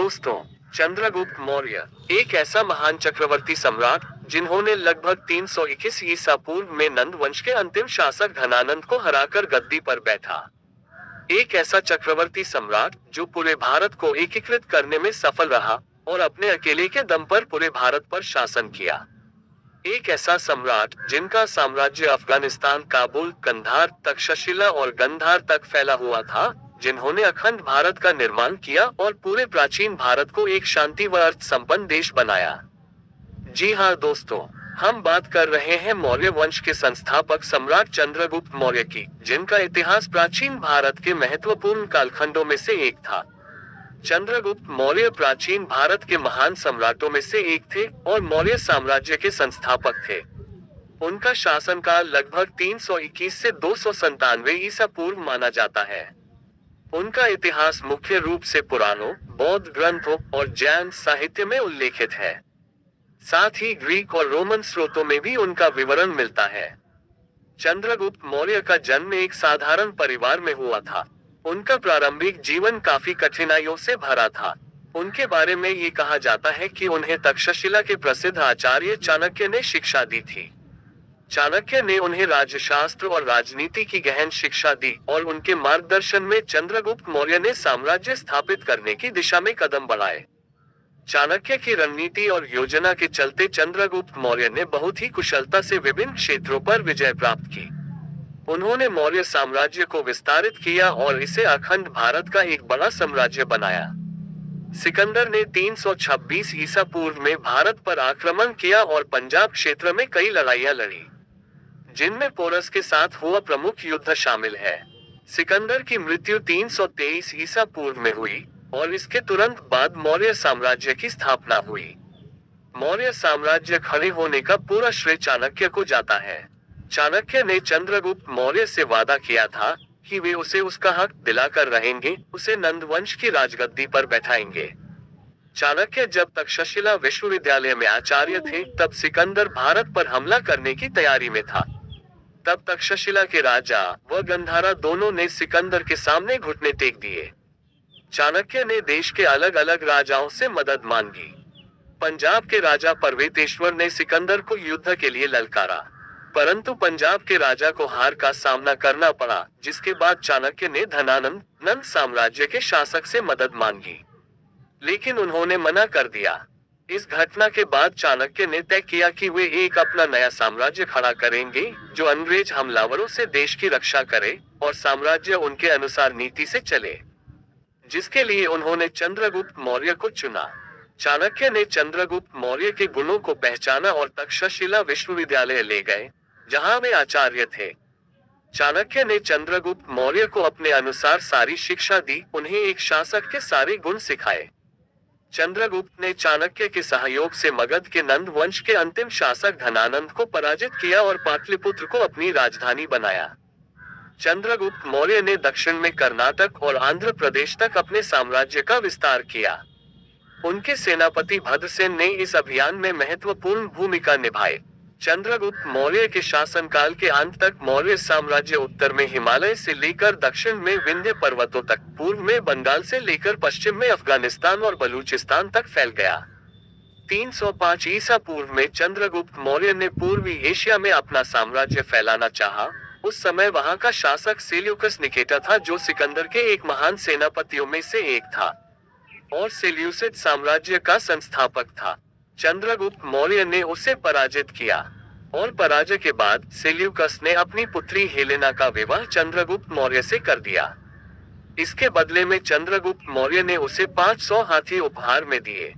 दोस्तों, चंद्रगुप्त मौर्य एक ऐसा महान चक्रवर्ती सम्राट जिन्होंने लगभग 321 ईसा पूर्व में नंद वंश के अंतिम शासक धनानंद को हराकर गद्दी पर बैठा। एक ऐसा चक्रवर्ती सम्राट जो पूरे भारत को एकीकृत करने में सफल रहा और अपने अकेले के दम पर पूरे भारत पर शासन किया। एक ऐसा सम्राट जिनका साम्राज्य अफगानिस्तान, काबुल, कंधार, तक्षशिला और गंधार तक फैला हुआ था, जिन्होंने अखंड भारत का निर्माण किया और पूरे प्राचीन भारत को एक शांति व अर्थ संपन्न देश बनाया। जी हाँ दोस्तों, हम बात कर रहे हैं मौर्य वंश के संस्थापक सम्राट चंद्रगुप्त मौर्य की, जिनका इतिहास प्राचीन भारत के महत्वपूर्ण कालखंडों में से एक था। चंद्रगुप्त मौर्य प्राचीन भारत के महान सम्राटों में से एक थे और मौर्य साम्राज्य के संस्थापक थे। उनका शासनकाल लगभग 321 से 297 ईसा पूर्व माना जाता है। उनका इतिहास मुख्य रूप से पुराणों, बौद्ध ग्रंथों और जैन साहित्य में उल्लेखित है। साथ ही ग्रीक और रोमन स्रोतों में भी उनका विवरण मिलता है। चंद्रगुप्त मौर्य का जन्म एक साधारण परिवार में हुआ था। उनका प्रारंभिक जीवन काफी कठिनाइयों से भरा था। उनके बारे में ये कहा जाता है कि उन्हें तक्षशिला के प्रसिद्ध आचार्य चाणक्य ने शिक्षा दी थी। चाणक्य ने उन्हें राज्यशास्त्र और राजनीति की गहन शिक्षा दी और उनके मार्गदर्शन में चंद्रगुप्त मौर्य ने साम्राज्य स्थापित करने की दिशा में कदम बढ़ाए। चाणक्य की रणनीति और योजना के चलते चंद्रगुप्त मौर्य ने बहुत ही कुशलता से विभिन्न क्षेत्रों पर विजय प्राप्त की। उन्होंने मौर्य साम्राज्य को विस्तारित किया और इसे अखंड भारत का एक बड़ा साम्राज्य बनाया। सिकंदर ने 326 ईसा पूर्व में भारत पर आक्रमण किया और पंजाब क्षेत्र में कई लड़ाइयां लड़ी, जिनमें पोरस के साथ हुआ प्रमुख युद्ध शामिल है। सिकंदर की मृत्यु 323 ईसा पूर्व में हुई और इसके तुरंत बाद मौर्य साम्राज्य की स्थापना हुई। मौर्य साम्राज्य खड़े होने का पूरा श्रेय चाणक्य को जाता है। चाणक्य ने चंद्रगुप्त मौर्य से वादा किया था कि वे उसे उसका हक दिलाकर रहेंगे, उसे नंद वंश की राजगद्दी पर बैठाएंगे। चाणक्य जब तक्षशिला विश्वविद्यालय में आचार्य थे, तब सिकंदर भारत पर हमला करने की तैयारी में था। तब तक्षशिला के राजा व गंधारा दोनों ने सिकंदर के सामने घुटने टेक दिए। चाणक्य ने देश के अलग अलग राजाओं से मदद मांगी। पंजाब के राजा पर्वतेश्वर ने सिकंदर को युद्ध के लिए ललकारा, परंतु पंजाब के राजा को हार का सामना करना पड़ा, जिसके बाद चाणक्य ने धनानंद नंद साम्राज्य के शासक से मदद मांगी, लेकिन उन्होंने मना कर दिया। इस घटना के बाद चाणक्य ने तय किया कि वे एक अपना नया साम्राज्य खड़ा करेंगे, जो अंग्रेज हमलावरों से देश की रक्षा करे और साम्राज्य उनके अनुसार नीति से चले, जिसके लिए उन्होंने चंद्रगुप्त मौर्य को चुना। चाणक्य ने चंद्रगुप्त मौर्य के गुणों को पहचाना और तक्षशिला विश्वविद्यालय ले गए, जहां वे आचार्य थे। चाणक्य ने चंद्रगुप्त मौर्य को अपने अनुसार सारी शिक्षा दी, उन्हें एक शासक के सारे गुण सिखाए। चंद्रगुप्त ने चाणक्य के सहयोग से मगध के नंद वंश के अंतिम शासक धनानंद को पराजित किया और पाटलिपुत्र को अपनी राजधानी बनाया। चंद्रगुप्त मौर्य ने दक्षिण में कर्नाटक और आंध्र प्रदेश तक अपने साम्राज्य का विस्तार किया। उनके सेनापति भद्रसेन ने इस अभियान में महत्वपूर्ण भूमिका निभाई। चंद्रगुप्त मौर्य के शासनकाल के अंत तक मौर्य साम्राज्य उत्तर में हिमालय से लेकर दक्षिण में विंध्य पर्वतों तक, पूर्व में बंगाल से लेकर पश्चिम में अफगानिस्तान और बलूचिस्तान तक फैल गया। 305 ईसा पूर्व में चंद्रगुप्त मौर्य ने पूर्वी एशिया में अपना साम्राज्य फैलाना चाहा। उस समय वहां का शासक सेल्यूकस निकेटर था, जो सिकंदर के एक महान सेनापतियों में से एक था और सेल्यूसिड साम्राज्य का संस्थापक था। चंद्रगुप्त मौर्य ने उसे पराजित किया और पराजय के बाद सेल्यूकस ने अपनी पुत्री हेलेना का विवाह चंद्रगुप्त मौर्य से कर दिया। इसके बदले में चंद्रगुप्त मौर्य ने उसे 500 हाथी उपहार में दिए।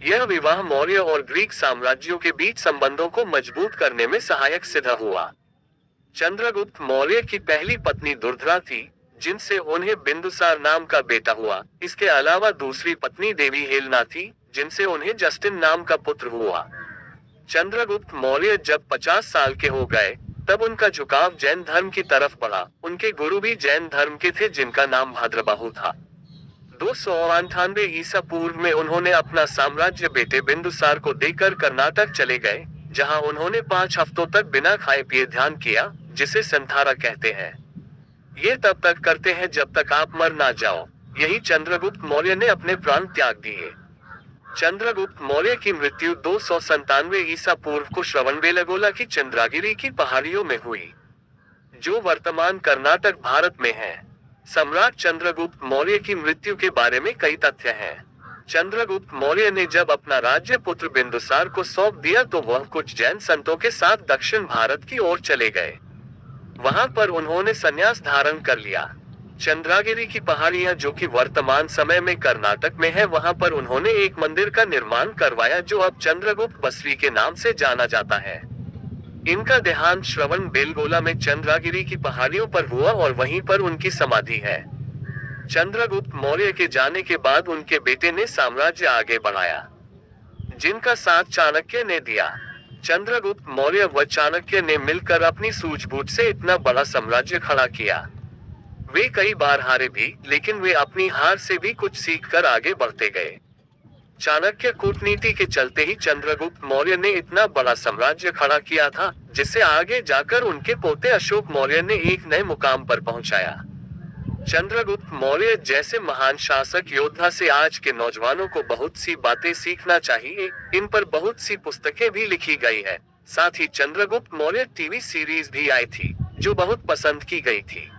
यह विवाह मौर्य और ग्रीक साम्राज्यों के बीच संबंधों को मजबूत करने में सहायक सिद्ध हुआ। चंद्रगुप्त मौर्य की पहली पत्नी दुर्धरा थी, जिनसे उन्हें बिंदुसार नाम का बेटा हुआ। इसके अलावा दूसरी पत्नी देवी हेलेना थी, जिनसे उन्हें जस्टिन नाम का पुत्र हुआ। चंद्रगुप्त मौर्य जब 50 साल के हो गए, तब उनका झुकाव जैन धर्म की तरफ बढ़ा। उनके गुरु भी जैन धर्म के थे, जिनका नाम भद्रबाहु था। 298 ईसा पूर्व में उन्होंने अपना साम्राज्य बेटे बिंदुसार को देकर कर्नाटक चले गए, जहां उन्होंने 5 हफ्तों तक बिना खाए पिए ध्यान किया, जिसे संथारा कहते हैं। ये तब तक करते हैं जब तक आप मर ना जाओ। यही चंद्रगुप्त मौर्य ने अपने प्राण त्याग दिए। चंद्रगुप्त मौर्य की मृत्यु 297 ईसा पूर्व को श्रवणबेलगोला की चंद्रागिरी की पहाड़ियों में हुई, जो वर्तमान कर्नाटक भारत में है। सम्राट चंद्रगुप्त मौर्य की मृत्यु के बारे में कई तथ्य हैं। चंद्रगुप्त मौर्य ने जब अपना राज्य पुत्र बिंदुसार को सौंप दिया तो वह कुछ जैन संतों के साथ दक्षिण भारत की ओर चले गए। वहां पर उन्होंने संन्यास धारण कर लिया। चंद्रागिरी की पहाड़ियां, जो कि वर्तमान समय में कर्नाटक में है, वहां पर उन्होंने एक मंदिर का निर्माण करवाया जो अब चंद्रगुप्त बसरी के नाम से जाना जाता है। इनका देहांत श्रवणबेलगोला में चंद्रागिरी की पहाड़ियों पर हुआ और वहीं पर उनकी समाधि है। चंद्रगुप्त मौर्य के जाने के बाद उनके बेटे ने साम्राज्य आगे बढ़ाया, जिनका साथ चाणक्य ने दिया। चंद्रगुप्त मौर्य व चाणक्य ने मिलकर अपनी सूझबूझ से इतना बड़ा साम्राज्य खड़ा किया। वे कई बार हारे भी, लेकिन वे अपनी हार से भी कुछ सीखकर आगे बढ़ते गए। चाणक्य कूटनीति के चलते ही चंद्रगुप्त मौर्य ने इतना बड़ा साम्राज्य खड़ा किया था, जिसे आगे जाकर उनके पोते अशोक मौर्य ने एक नए मुकाम पर पहुंचाया। चंद्रगुप्त मौर्य जैसे महान शासक योद्धा से आज के नौजवानों को बहुत सी बातें सीखना चाहिए। इन पर बहुत सी पुस्तकें भी लिखी गई है। साथ ही चंद्रगुप्त मौर्य टीवी सीरीज भी आई थी, जो बहुत पसंद की गई थी।